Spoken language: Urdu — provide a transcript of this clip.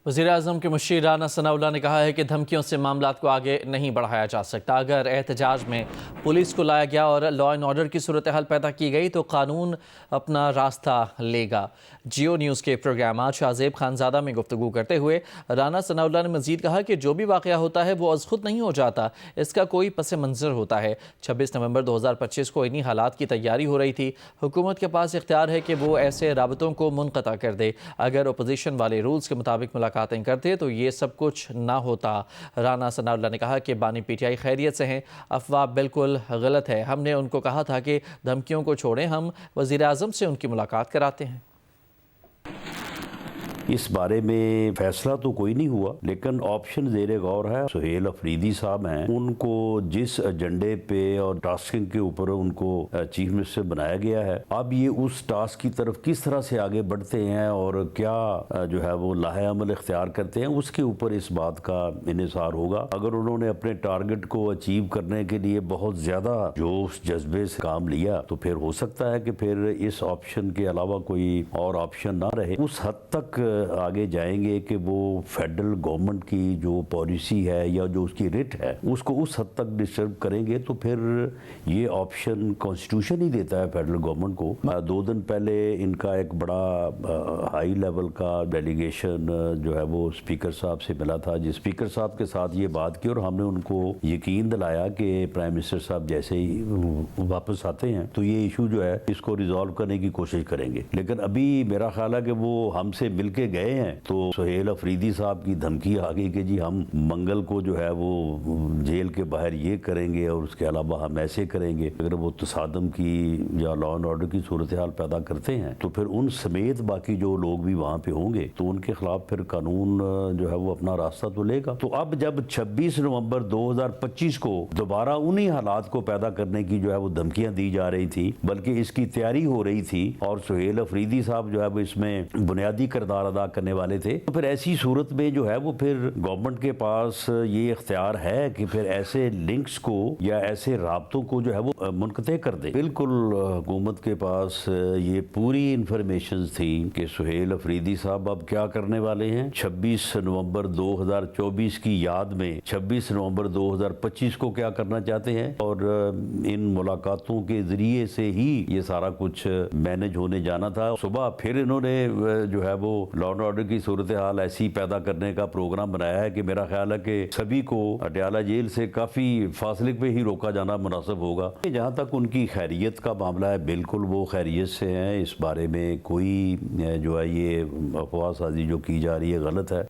وزیراعظم کے مشیر رانا ثناءاللہ نے کہا ہے کہ دھمکیوں سے معاملات کو آگے نہیں بڑھایا جا سکتا۔ اگر احتجاج میں پولیس کو لایا گیا اور لا اینڈ آرڈر کی صورتحال پیدا کی گئی تو قانون اپنا راستہ لے گا۔ جیو نیوز کے پروگرام آج شاہزیب خانزادہ میں گفتگو کرتے ہوئے رانا ثناءاللہ نے مزید کہا کہ جو بھی واقعہ ہوتا ہے وہ از خود نہیں ہو جاتا، اس کا کوئی پس منظر ہوتا ہے۔ 26 نومبر 2025 کو انہی حالات کی تیاری ہو رہی تھی۔ حکومت کے پاس اختیار ہے کہ وہ ایسے رابطوں کو منقطع کر دے۔ اگر اپوزیشن والے رولز کے مطابق ملاقاتیں کرتے تو یہ سب کچھ نہ ہوتا۔ رانا ثناءاللہ نے کہا کہ بانی پی ٹی آئی خیریت سے ہیں، افواہ بالکل غلط ہے۔ ہم نے ان کو کہا تھا کہ دھمکیوں کو چھوڑیں، ہم وزیراعظم سے ان کی ملاقات کراتے ہیں۔ اس بارے میں فیصلہ تو کوئی نہیں ہوا، لیکن آپشن زیر غور ہے۔ سہیل افریدی صاحب ہیں، ان کو جس ایجنڈے پہ اور ٹاسکنگ کے اوپر ان کو چیف منسٹر بنایا گیا ہے، اب یہ اس ٹاسک کی طرف کس طرح سے آگے بڑھتے ہیں اور کیا جو ہے وہ لاہ عمل اختیار کرتے ہیں، اس کے اوپر اس بات کا انحصار ہوگا۔ اگر انہوں نے اپنے ٹارگٹ کو اچیو کرنے کے لیے بہت زیادہ جوش جذبے سے کام لیا تو پھر ہو سکتا ہے کہ پھر اس آپشن کے علاوہ کوئی اور آپشن نہ رہے۔ اس حد تک آگے جائیں گے کہ وہ فیڈرل گورنمنٹ کی جو پالیسی ہے یا جو اس کی ریٹ ہے اس کو اس حد تک ڈسٹرب کریں گے تو پھر یہ آپشن کانسٹیٹیوشن ہی دیتا ہے فیڈرل گورنمنٹ کو۔ 2 دن پہلے ان کا ایک بڑا ہائی لیول کا ڈیلیگیشن جو ہے وہ اسپیکر صاحب سے ملا تھا، جس اسپیکر صاحب کے ساتھ یہ بات کی اور ہم نے ان کو یقین دلایا کہ پرائم منسٹر صاحب جیسے ہی واپس آتے ہیں تو یہ ایشو جو ہے اس کو ریزالو کرنے کی کوشش کریں گے۔ لیکن ابھی میرا خیال ہے کہ وہ ہم سے مل کے گئے ہیں تو سہیل افریدی صاحب کی دھمکی آ گئی کہ جی ہم منگل کو جو ہے وہ جیل کے باہر یہ کریں گے اور اس کے علاوہ ہم ایسے کریں گے۔ اگر وہ تصادم کی یا لا اینڈ آرڈر کی صورتحال پیدا کرتے ہیں تو پھر ان سمیت باقی جو لوگ بھی وہاں پہ ہوں گے تو ان کے خلاف پھر قانون جو ہے وہ اپنا راستہ تو لے گا۔ تو اب جب 26 نومبر 2025 کو دوبارہ انہی حالات کو پیدا کرنے کی جو ہے وہ دھمکیاں دی جا رہی تھی، بلکہ اس کی تیاری ہو رہی تھی اور سہیل افریدی صاحب جو ہے وہ اس میں بنیادی کردار ادا کرنے والے تھے، تو پھر ایسی صورت میں جو ہے وہ پھر گورنمنٹ کے پاس یہ اختیار ہے کہ پھر ایسے لنکس کو یا ایسے رابطوں کو جو ہے وہ منقطع کر دے۔ بالکل حکومت کے پاس یہ پوری انفارمیشن تھی کہ سہیل افریدی صاحب اب کیا کرنے والے ہیں۔ 26 نومبر 2024 کی یاد میں 26 نومبر 2025 کو کیا کرنا چاہتے ہیں اور ان ملاقاتوں کے ذریعے سے ہی یہ سارا کچھ مینج ہونے جانا تھا۔ صبح پھر انہوں نے جو ہے وہ لا اینڈ آرڈر کی صورتحال ایسی پیدا کرنے کا پروگرام بنایا ہے کہ میرا خیال ہے کہ سبھی کو اٹیالہ جیل سے کافی فاصلے پہ ہی روکا جانا مناسب ہوگا۔ جہاں تک ان کی خیریت کا معاملہ ہے، بالکل وہ خیریت سے ہیں، اس بارے میں کوئی جو ہے یہ افواہ سازی جو کی جا رہی ہے غلط ہے۔